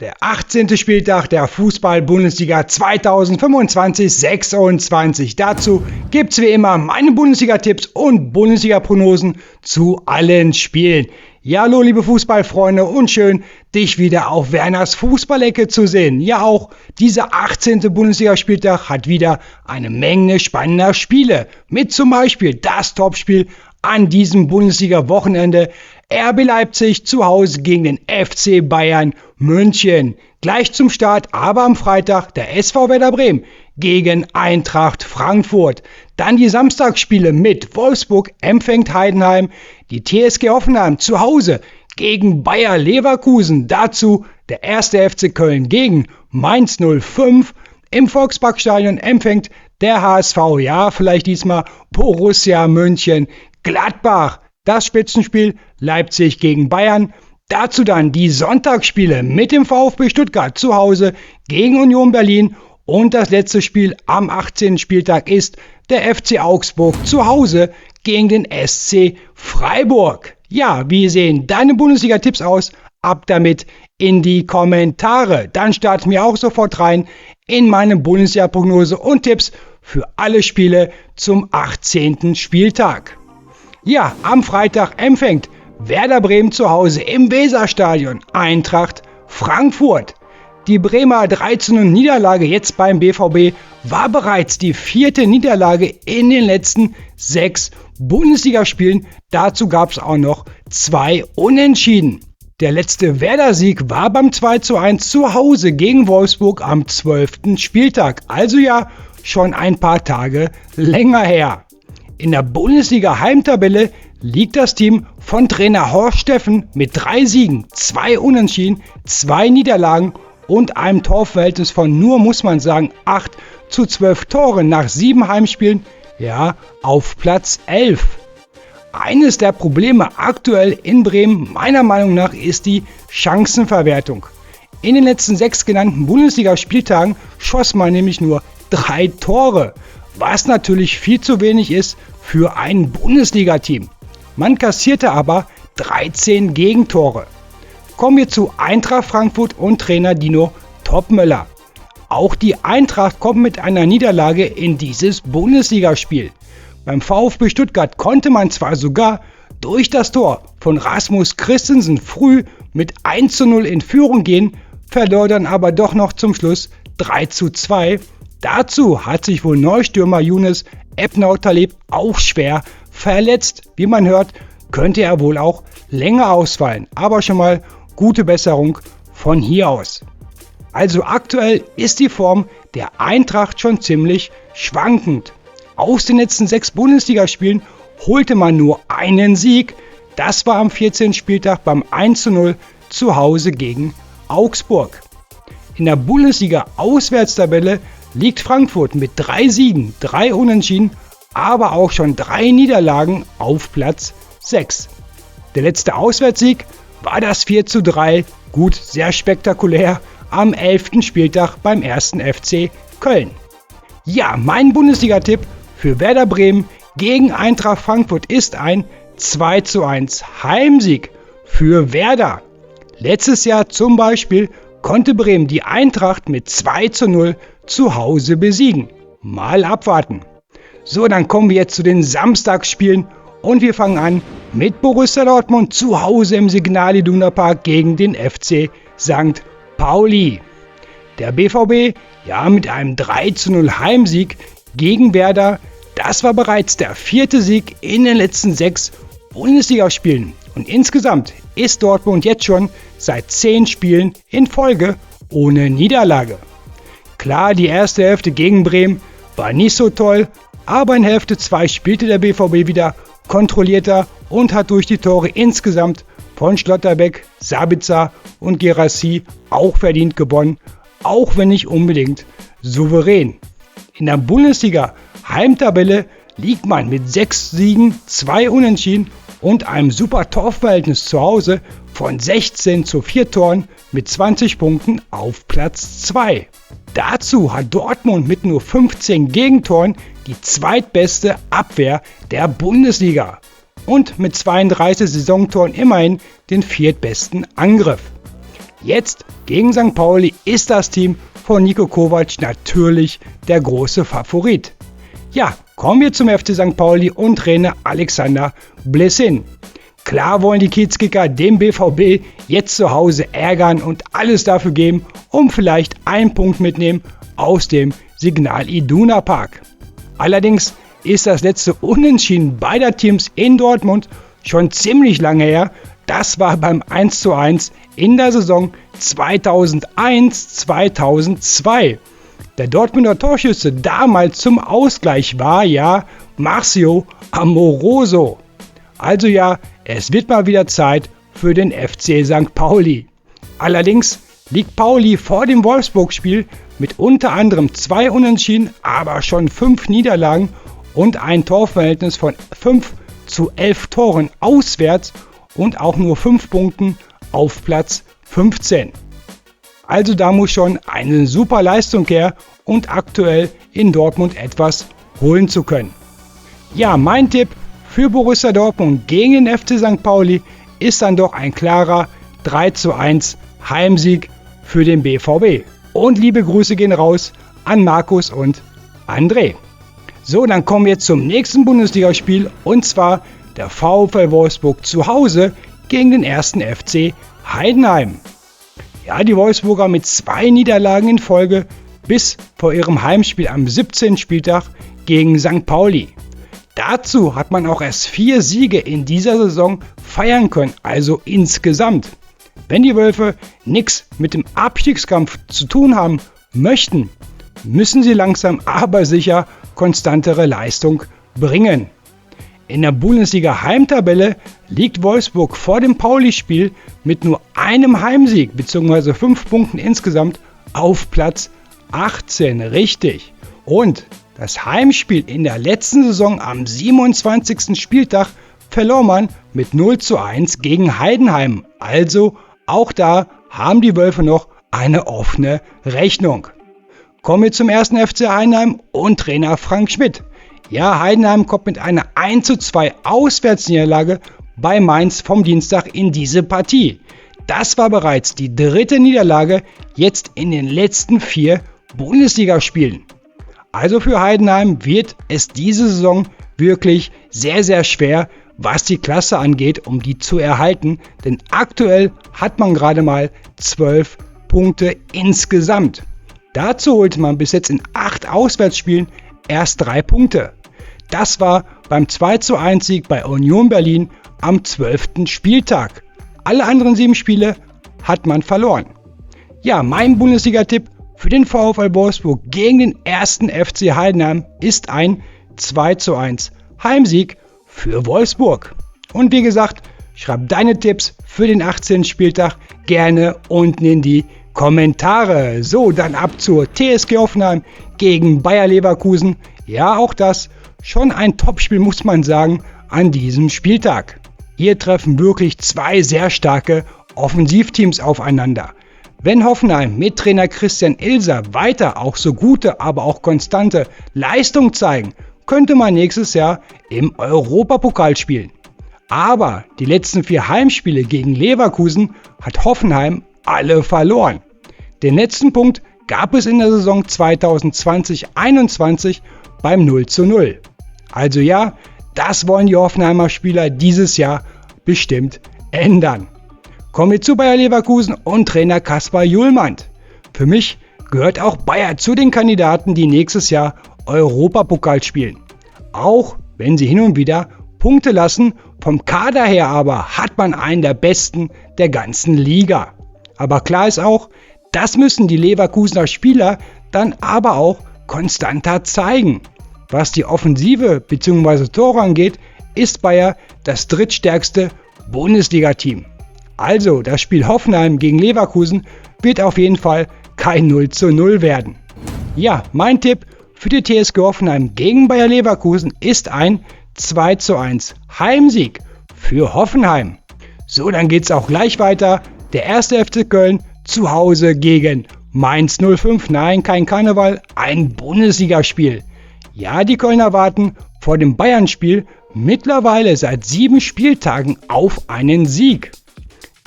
Der 18. Spieltag der Fußball-Bundesliga 2025-26. Dazu gibt's wie immer meine Bundesliga-Tipps und Bundesliga-Prognosen zu allen Spielen. Ja, hallo liebe Fußballfreunde und schön, dich wieder auf Werners Fußballecke zu sehen. Ja, auch dieser 18. Bundesligaspieltag hat wieder eine Menge spannender Spiele. Mit zum Beispiel das Topspiel an diesem Bundesliga-Wochenende. RB Leipzig zu Hause gegen den FC Bayern München. Gleich zum Start, aber am Freitag der SV Werder Bremen gegen Eintracht Frankfurt. Dann die Samstagsspiele mit Wolfsburg empfängt Heidenheim, die TSG Hoffenheim zu Hause gegen Bayer Leverkusen. Dazu der 1. FC Köln gegen Mainz 05. Im Volksparkstadion empfängt der HSV, ja vielleicht diesmal Borussia München Gladbach. Das Spitzenspiel Leipzig gegen Bayern. Dazu dann die Sonntagsspiele mit dem VfB Stuttgart zu Hause gegen Union Berlin. Und das letzte Spiel am 18. Spieltag ist der FC Augsburg zu Hause gegen den SC Freiburg. Ja, wie sehen deine Bundesliga-Tipps aus? Ab damit in die Kommentare. Dann starten wir auch sofort rein in meine Bundesliga-Prognose und Tipps für alle Spiele zum 18. Spieltag. Ja, am Freitag empfängt Werder Bremen zu Hause im Weserstadion Eintracht Frankfurt. Die Bremer 13. Niederlage jetzt beim BVB war bereits die 4. Niederlage in den letzten 6 Bundesligaspielen. Dazu gab es auch noch 2 Unentschieden. Der letzte Werder-Sieg war beim 2:1 zu Hause gegen Wolfsburg am 12. Spieltag. Also ja, schon ein paar Tage länger her. In der Bundesliga-Heimtabelle liegt das Team von Trainer Horst Steffen mit 3 Siegen, 2 Unentschieden, 2 Niederlagen und einem Torverhältnis von nur, muss man sagen, 8:12 Toren nach 7 Heimspielen, ja, auf Platz 11. Eines der Probleme aktuell in Bremen, meiner Meinung nach, ist die Chancenverwertung. In den letzten 6 genannten Bundesligaspieltagen schoss man nämlich nur 3 Tore. Was natürlich viel zu wenig ist für ein Bundesliga-Team. Man kassierte aber 13 Gegentore. Kommen wir zu Eintracht Frankfurt und Trainer Dino Topmöller. Auch die Eintracht kommt mit einer Niederlage in dieses Bundesligaspiel. Beim VfB Stuttgart konnte man zwar sogar durch das Tor von Rasmus Christensen früh mit 1:0 in Führung gehen, verlor dann aber doch noch zum Schluss 3:2. Dazu hat sich wohl Neustürmer Younes Ebnau-Taleb auch schwer verletzt. Wie man hört, könnte er wohl auch länger ausfallen. Aber schon mal gute Besserung von hier aus. Also aktuell ist die Form der Eintracht schon ziemlich schwankend. Aus den letzten 6 Bundesligaspielen holte man nur einen Sieg. Das war am 14. Spieltag beim 1:0 zu Hause gegen Augsburg. In der Bundesliga-Auswärtstabelle liegt Frankfurt mit 3 Siegen, 3 Unentschieden, aber auch schon 3 Niederlagen auf Platz 6. Der letzte Auswärtssieg war das 4:3, gut, sehr spektakulär, am 11. Spieltag beim 1. FC Köln. Ja, mein Bundesliga-Tipp für Werder Bremen gegen Eintracht Frankfurt ist ein 2:1 Heimsieg für Werder. Letztes Jahr zum Beispiel konnte Bremen die Eintracht mit 2:0 zu Hause besiegen. Mal abwarten. So, dann kommen wir jetzt zu den Samstagsspielen und wir fangen an mit Borussia Dortmund zu Hause im Signal Iduna Park gegen den FC St. Pauli. Der BVB, ja, mit einem 3:0 Heimsieg gegen Werder, das war bereits der 4. Sieg in den letzten 6 Bundesligaspielen. Und insgesamt ist Dortmund jetzt schon seit 10 Spielen in Folge ohne Niederlage. Klar, die erste Hälfte gegen Bremen war nicht so toll, aber in Hälfte 2 spielte der BVB wieder kontrollierter und hat durch die Tore insgesamt von Schlotterbeck, Sabitzer und Guirassy auch verdient gewonnen, auch wenn nicht unbedingt souverän. In der Bundesliga-Heimtabelle liegt man mit 6 Siegen, 2 Unentschieden und einem super Torverhältnis zu Hause von 16:4 Toren mit 20 Punkten auf Platz 2. Dazu hat Dortmund mit nur 15 Gegentoren die zweitbeste Abwehr der Bundesliga und mit 32 Saisontoren immerhin den viertbesten Angriff. Jetzt gegen St. Pauli ist das Team von Niko Kovac natürlich der große Favorit. Ja, kommen wir zum FC St. Pauli und Trainer Alexander Blessin. Klar wollen die Kiezkicker den BVB jetzt zu Hause ärgern und alles dafür geben, um vielleicht einen Punkt mitnehmen aus dem Signal Iduna Park. Allerdings ist das letzte Unentschieden beider Teams in Dortmund schon ziemlich lange her. Das war beim 1:1 in der Saison 2001/2002. Der Dortmunder Torschütze damals zum Ausgleich war ja Marcio Amoroso. Also ja, es wird mal wieder Zeit für den FC St. Pauli. Allerdings liegt Pauli vor dem Wolfsburg-Spiel mit unter anderem 2 Unentschieden, aber schon 5 Niederlagen und ein Torverhältnis von 5:11 Toren auswärts und auch nur 5 Punkten auf Platz 15. Also da muss schon eine super Leistung her und aktuell in Dortmund etwas holen zu können. Ja, mein Tipp für Borussia Dortmund gegen den FC St. Pauli ist dann doch ein klarer 3:1 Heimsieg für den BVB. Und liebe Grüße gehen raus an Markus und André. So, dann kommen wir zum nächsten Bundesligaspiel und zwar der VfL Wolfsburg zu Hause gegen den 1. FC Heidenheim. Ja, die Wolfsburger mit 2 Niederlagen in Folge bis vor ihrem Heimspiel am 17. Spieltag gegen St. Pauli. Dazu hat man auch erst 4 Siege in dieser Saison feiern können, also insgesamt. Wenn die Wölfe nichts mit dem Abstiegskampf zu tun haben möchten, müssen sie langsam aber sicher konstantere Leistung bringen. In der Bundesliga-Heimtabelle liegt Wolfsburg vor dem Pauli-Spiel mit nur einem Heimsieg bzw. 5 Punkten insgesamt auf Platz 18. Richtig. Und das Heimspiel in der letzten Saison am 27. Spieltag verlor man mit 0:1 gegen Heidenheim. Also auch da haben die Wölfe noch eine offene Rechnung. Kommen wir zum 1. FC Heidenheim und Trainer Frank Schmidt. Ja, Heidenheim kommt mit einer 1:2 Auswärtsniederlage bei Mainz vom Dienstag in diese Partie. Das war bereits die 3. Niederlage jetzt in den letzten 4 Bundesligaspielen. Also für Heidenheim wird es diese Saison wirklich sehr, sehr schwer, was die Klasse angeht, um die zu erhalten. Denn aktuell hat man gerade mal 12 Punkte insgesamt. Dazu holte man bis jetzt in 8 Auswärtsspielen erst 3 Punkte. Das war beim 2:1 Sieg bei Union Berlin am 12. Spieltag. Alle anderen 7 Spiele hat man verloren. Ja, mein Bundesliga-Tipp für den VfL Wolfsburg gegen den 1. FC Heidenheim ist ein 2:1 Heimsieg für Wolfsburg. Und wie gesagt, schreib deine Tipps für den 18. Spieltag gerne unten in die Kommentare. So, dann ab zur TSG Hoffenheim gegen Bayer Leverkusen. Ja, auch das schon ein Topspiel, muss man sagen, an diesem Spieltag. Hier treffen wirklich 2 sehr starke Offensivteams aufeinander. Wenn Hoffenheim mit Trainer Christian Ilser weiter auch so gute, aber auch konstante Leistung zeigen, könnte man nächstes Jahr im Europapokal spielen. Aber die letzten 4 Heimspiele gegen Leverkusen hat Hoffenheim alle verloren. Den letzten Punkt gab es in der Saison 2020/21 beim 0:0. Also ja, das wollen die Hoffenheimer Spieler dieses Jahr bestimmt ändern. Kommen wir zu Bayer Leverkusen und Trainer Kaspar Juhlmann. Für mich gehört auch Bayer zu den Kandidaten, die nächstes Jahr Europapokal spielen. Auch wenn sie hin und wieder Punkte lassen, vom Kader her aber hat man einen der besten der ganzen Liga. Aber klar ist auch, das müssen die Leverkusener Spieler dann aber auch konstanter zeigen. Was die Offensive bzw. Tore angeht, ist Bayer das drittstärkste Bundesliga-Team. Also das Spiel Hoffenheim gegen Leverkusen wird auf jeden Fall kein 0:0 werden. Ja, mein Tipp für die TSG Hoffenheim gegen Bayer Leverkusen ist ein 2:1 Heimsieg für Hoffenheim. So, dann geht's auch gleich weiter. Der 1. FC Köln zu Hause gegen Mainz 05. Nein, kein Karneval, ein Bundesligaspiel. Ja, die Kölner warten vor dem Bayern-Spiel mittlerweile seit 7 Spieltagen auf einen Sieg.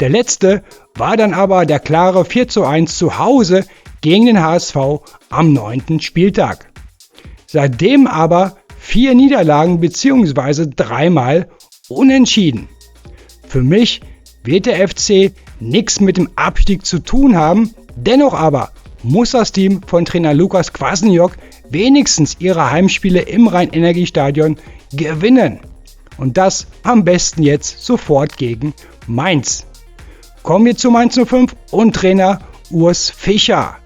Der letzte war dann aber der klare 4:1 zu Hause gegen den HSV am 9. Spieltag. Seitdem aber 4 Niederlagen bzw. 3-mal unentschieden. Für mich wird der FC nichts mit dem Abstieg zu tun haben, dennoch aber muss das Team von Trainer Lukas Kwasniok wenigstens ihre Heimspiele im Rhein-Energie-Stadion gewinnen. Und das am besten jetzt sofort gegen Mainz. Kommen wir zu Mainz 05 und Trainer Urs Fischer.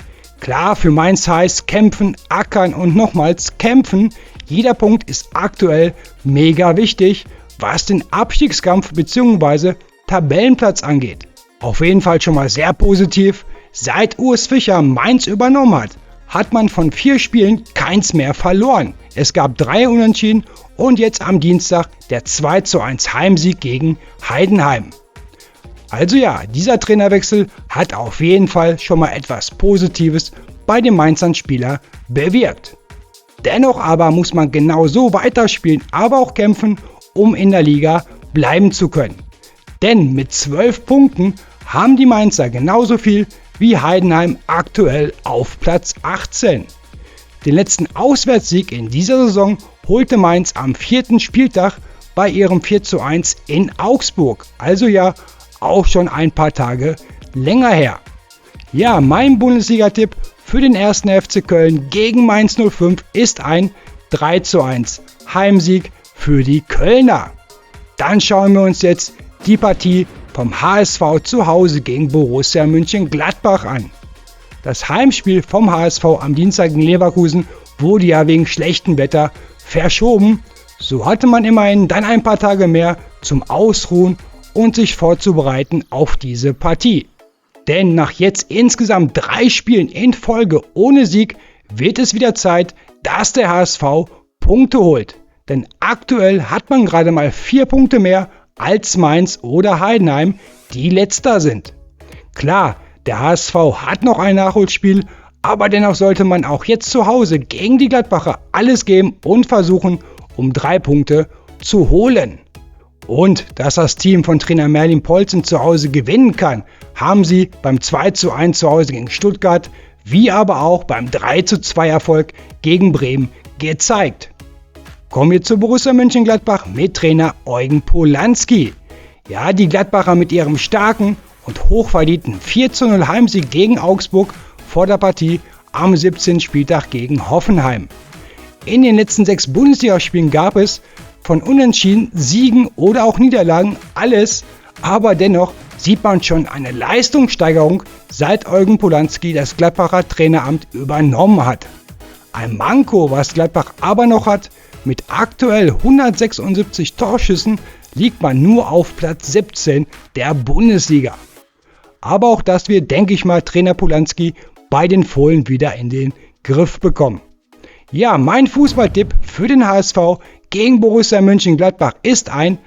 Klar, für Mainz heißt kämpfen, ackern und nochmals kämpfen. Jeder Punkt ist aktuell mega wichtig, was den Abstiegskampf bzw. Tabellenplatz angeht. Auf jeden Fall schon mal sehr positiv. Seit Urs Fischer Mainz übernommen hat man von 4 Spielen keins mehr verloren. Es gab 3 Unentschieden und jetzt am Dienstag der 2:1 Heimsieg gegen Heidenheim. Also ja, dieser Trainerwechsel hat auf jeden Fall schon mal etwas Positives bei den Mainzern Spieler bewirkt. Dennoch aber muss man genauso weiterspielen, aber auch kämpfen, um in der Liga bleiben zu können. Denn mit 12 Punkten haben die Mainzer genauso viel wie Heidenheim aktuell auf Platz 18. Den letzten Auswärtssieg in dieser Saison holte Mainz am 4. Spieltag bei ihrem 4:1 in Augsburg. Also ja, auch schon ein paar Tage länger her. Ja, mein Bundesliga-Tipp für den 1. FC Köln gegen Mainz 05 ist ein 3:1 Heimsieg für die Kölner. Dann schauen wir uns jetzt die Partie vom HSV zu Hause gegen Borussia Mönchengladbach an. Das Heimspiel vom HSV am Dienstag in Leverkusen wurde ja wegen schlechtem Wetter verschoben. So hatte man immerhin dann ein paar Tage mehr zum Ausruhen und sich vorzubereiten auf diese Partie. Denn nach jetzt insgesamt 3 Spielen in Folge ohne Sieg wird es wieder Zeit, dass der HSV Punkte holt. Denn aktuell hat man gerade mal 4 Punkte mehr als Mainz oder Heidenheim, die letzter sind. Klar, der HSV hat noch ein Nachholspiel, aber dennoch sollte man auch jetzt zu Hause gegen die Gladbacher alles geben und versuchen, um 3 Punkte zu holen. Und dass das Team von Trainer Merlin Polzen zu Hause gewinnen kann, haben sie beim 2:1 zu Hause gegen Stuttgart, wie aber auch beim 3:2 Erfolg gegen Bremen gezeigt. Kommen wir zu Borussia Mönchengladbach mit Trainer Eugen Polanski. Ja, die Gladbacher mit ihrem starken und hochverdienten 4:0 Heimsieg gegen Augsburg vor der Partie am 17. Spieltag gegen Hoffenheim. In den letzten 6 Bundesligaspielen gab es von Unentschieden, Siegen oder auch Niederlagen alles, aber dennoch sieht man schon eine Leistungssteigerung, seit Eugen Polanski das Gladbacher Traineramt übernommen hat. Ein Manko, was Gladbach aber noch hat: mit aktuell 176 Torschüssen liegt man nur auf Platz 17 der Bundesliga. Aber auch das wird, denke ich mal, Trainer Polanski bei den Fohlen wieder in den Griff bekommen. Ja, mein Fußballtipp für den HSV gegen Borussia Mönchengladbach ist ein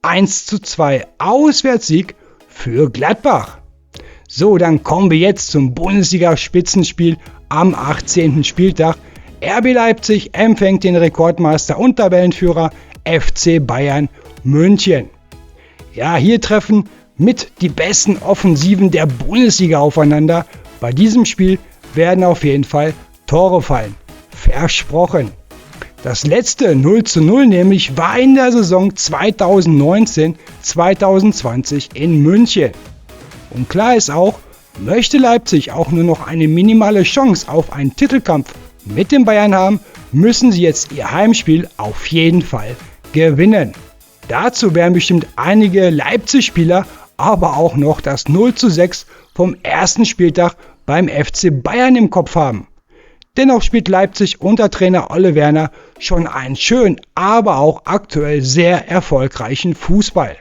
1:2 Auswärtssieg für Gladbach. So, dann kommen wir jetzt zum Bundesliga-Spitzenspiel am 18. Spieltag. RB Leipzig empfängt den Rekordmeister und Tabellenführer FC Bayern München. Ja, hier treffen mit die besten Offensiven der Bundesliga aufeinander. Bei diesem Spiel werden auf jeden Fall Tore fallen. Versprochen. Das letzte 0:0 nämlich war in der Saison 2019-2020 in München. Und klar ist auch, möchte Leipzig auch nur noch eine minimale Chance auf einen Titelkampf mit den Bayern haben, müssen sie jetzt ihr Heimspiel auf jeden Fall gewinnen. Dazu werden bestimmt einige Leipzig-Spieler aber auch noch das 0:6 vom ersten Spieltag beim FC Bayern im Kopf haben. Dennoch spielt Leipzig unter Trainer Ole Werner schon einen schönen, aber auch aktuell sehr erfolgreichen Fußball.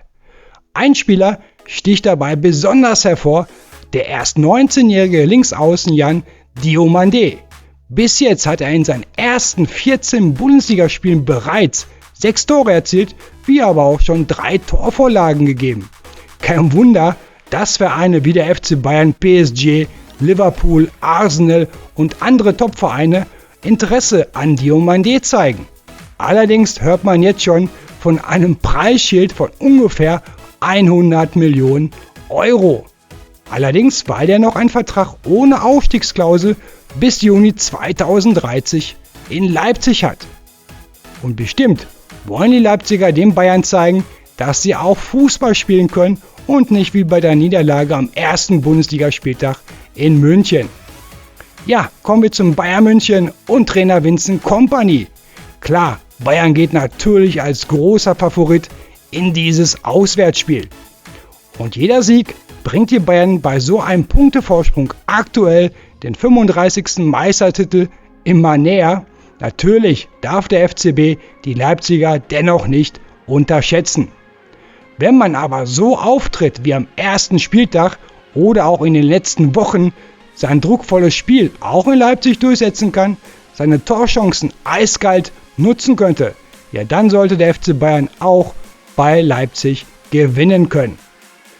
Ein Spieler sticht dabei besonders hervor, der erst 19-jährige Linksaußen Jan Diomandé. Bis jetzt hat er in seinen ersten 14 Bundesligaspielen bereits 6 Tore erzielt, wie aber auch schon 3 Torvorlagen gegeben. Kein Wunder, dass Vereine wie der FC Bayern, PSG, Liverpool, Arsenal und andere Topvereine Interesse an Diomandé zeigen. Allerdings hört man jetzt schon von einem Preisschild von ungefähr 100 Millionen Euro. Allerdings, weil er noch einen Vertrag ohne Aufstiegsklausel bis Juni 2030 in Leipzig hat. Und bestimmt wollen die Leipziger den Bayern zeigen, dass sie auch Fußball spielen können und nicht wie bei der Niederlage am ersten Bundesligaspieltag in München. Ja, kommen wir zum Bayern München und Trainer Vincent Kompany. Klar, Bayern geht natürlich als großer Favorit in dieses Auswärtsspiel. Und jeder Sieg bringt die Bayern bei so einem Punktevorsprung aktuell den 35. Meistertitel immer näher. Natürlich darf der FCB die Leipziger dennoch nicht unterschätzen. Wenn man aber so auftritt wie am ersten Spieltag oder auch in den letzten Wochen sein druckvolles Spiel auch in Leipzig durchsetzen kann, seine Torchancen eiskalt nutzen könnte, ja dann sollte der FC Bayern auch bei Leipzig gewinnen können.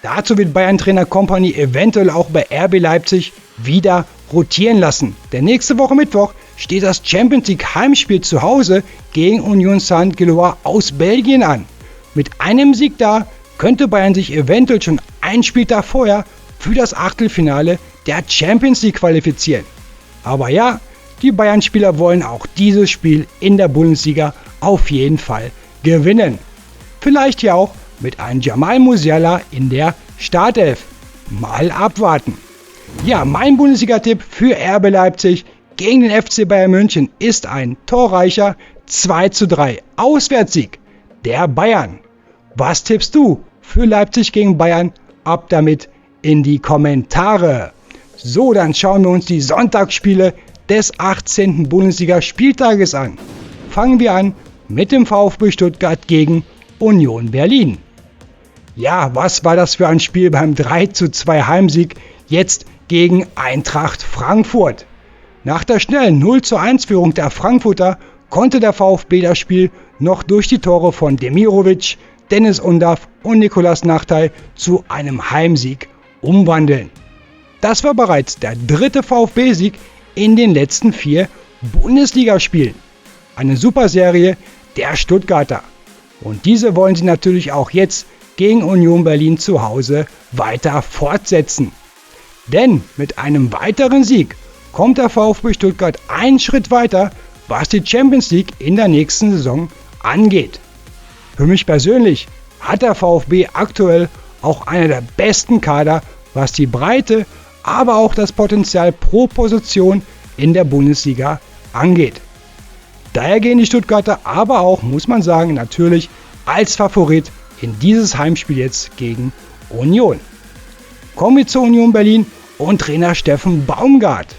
Dazu wird Bayern-Trainer Kompany eventuell auch bei RB Leipzig wieder rotieren lassen. Denn nächste Woche Mittwoch steht das Champions League Heimspiel zu Hause gegen Union Saint-Gilloise aus Belgien an. Mit einem Sieg da könnte Bayern sich eventuell schon einen Spieltag vorher für das Achtelfinale der Champions League qualifizieren. Aber ja, die Bayern-Spieler wollen auch dieses Spiel in der Bundesliga auf jeden Fall gewinnen. Vielleicht ja auch mit einem Jamal Musiala in der Startelf. Mal abwarten. Ja, mein Bundesliga-Tipp für RB Leipzig gegen den FC Bayern München ist ein torreicher 2:3 Auswärtssieg der Bayern. Was tippst du für Leipzig gegen Bayern? Ab damit in die Kommentare. So, dann schauen wir uns die Sonntagsspiele des 18. Bundesliga-Spieltages an. Fangen wir an mit dem VfB Stuttgart gegen Union Berlin. Ja, was war das für ein Spiel beim 3:2 Heimsieg jetzt gegen Eintracht Frankfurt? Nach der schnellen 0:1 Führung der Frankfurter konnte der VfB das Spiel noch durch die Tore von Demirovic, Dennis Undav und Nicolas Nachtey zu einem Heimsieg umwandeln. Das war bereits der dritte VfB-Sieg in den letzten 4 Bundesligaspielen. Eine super Serie der Stuttgarter. Und diese wollen sie natürlich auch jetzt gegen Union Berlin zu Hause weiter fortsetzen. Denn mit einem weiteren Sieg kommt der VfB Stuttgart einen Schritt weiter, was die Champions League in der nächsten Saison angeht. Für mich persönlich hat der VfB aktuell auch einer der besten Kader, was die Breite, aber auch das Potenzial pro Position in der Bundesliga angeht. Daher gehen die Stuttgarter aber auch, muss man sagen, natürlich als Favorit in dieses Heimspiel jetzt gegen Union. Kommen wir zur Union Berlin und Trainer Steffen Baumgart.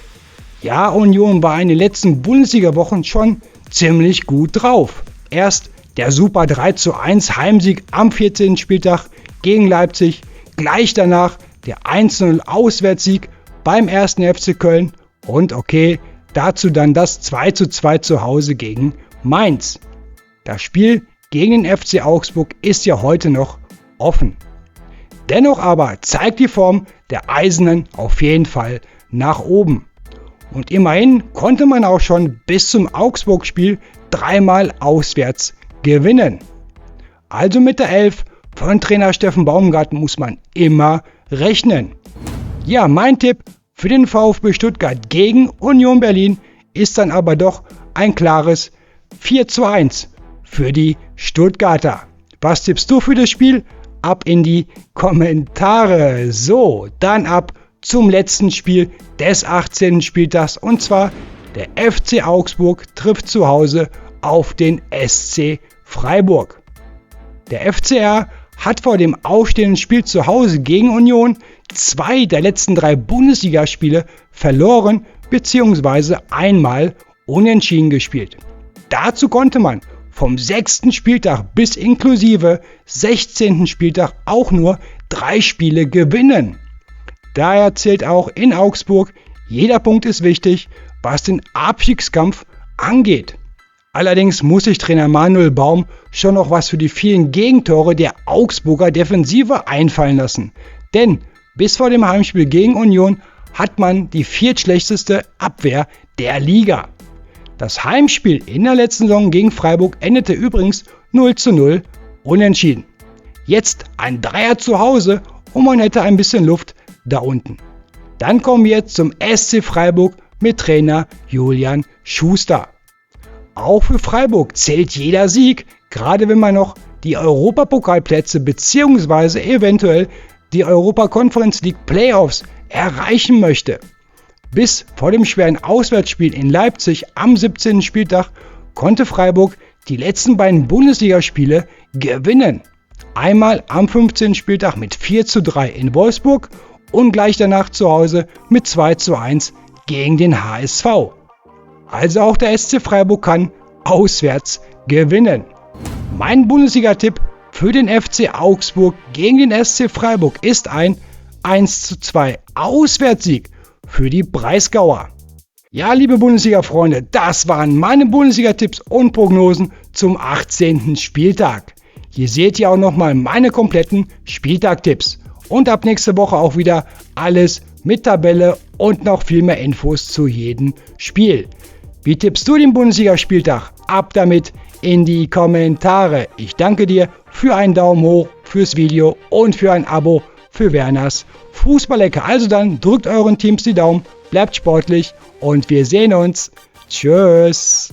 Ja, Union war in den letzten Bundesliga-Wochen schon ziemlich gut drauf. Erst der super 3:1 Heimsieg am 14. Spieltag gegen Leipzig, gleich danach der 1:0 Auswärtssieg beim 1. FC Köln und okay, dazu dann das 2:2 zu Hause gegen Mainz. Das Spiel gegen den FC Augsburg ist ja heute noch offen. Dennoch aber zeigt die Form der Eisernen auf jeden Fall nach oben. Und immerhin konnte man auch schon bis zum Augsburg-Spiel 3-mal auswärts gewinnen. Also mit der 11 von Trainer Steffen Baumgart muss man immer rechnen. Ja, mein Tipp für den VfB Stuttgart gegen Union Berlin ist dann aber doch ein klares 4:1 für die Stuttgarter. Was tippst du für das Spiel? Ab in die Kommentare. So, dann ab zum letzten Spiel des 18. Spieltags und zwar der FC Augsburg trifft zu Hause auf den SC Freiburg. Der FCR hat vor dem ausstehenden Spiel zu Hause gegen Union 2 der letzten 3 Bundesligaspiele verloren bzw. einmal unentschieden gespielt. Dazu konnte man vom 6. Spieltag bis inklusive 16. Spieltag auch nur 3 Spiele gewinnen. Daher zählt auch in Augsburg, jeder Punkt ist wichtig, was den Abstiegskampf angeht. Allerdings muss sich Trainer Manuel Baum schon noch was für die vielen Gegentore der Augsburger Defensive einfallen lassen. Denn bis vor dem Heimspiel gegen Union hat man die 4. Abwehr der Liga. Das Heimspiel in der letzten Saison gegen Freiburg endete übrigens 0:0 unentschieden. Jetzt ein Dreier zu Hause und man hätte ein bisschen Luft da unten. Dann kommen wir jetzt zum SC Freiburg mit Trainer Julian Schuster. Auch für Freiburg zählt jeder Sieg, gerade wenn man noch die Europapokalplätze bzw. eventuell die Europa Conference League Playoffs erreichen möchte. Bis vor dem schweren Auswärtsspiel in Leipzig am 17. Spieltag konnte Freiburg die letzten beiden Bundesligaspiele gewinnen. Einmal am 15. Spieltag mit 4:3 in Wolfsburg und gleich danach zu Hause mit 2:1 gegen den HSV. Also auch der SC Freiburg kann auswärts gewinnen. Mein Bundesliga-Tipp für den FC Augsburg gegen den SC Freiburg ist ein 1:2 Auswärtssieg für die Breisgauer. Ja, liebe Bundesliga-Freunde, das waren meine Bundesliga-Tipps und Prognosen zum 18. Spieltag. Hier seht ihr auch nochmal meine kompletten Spieltag-Tipps. Und ab nächste Woche auch wieder alles mit Tabelle und noch viel mehr Infos zu jedem Spiel. Wie tippst du den Bundesligaspieltag? Ab damit in die Kommentare. Ich danke dir für einen Daumen hoch fürs Video und für ein Abo für Werners Fußballecke. Also dann drückt euren Teams die Daumen, bleibt sportlich und wir sehen uns. Tschüss.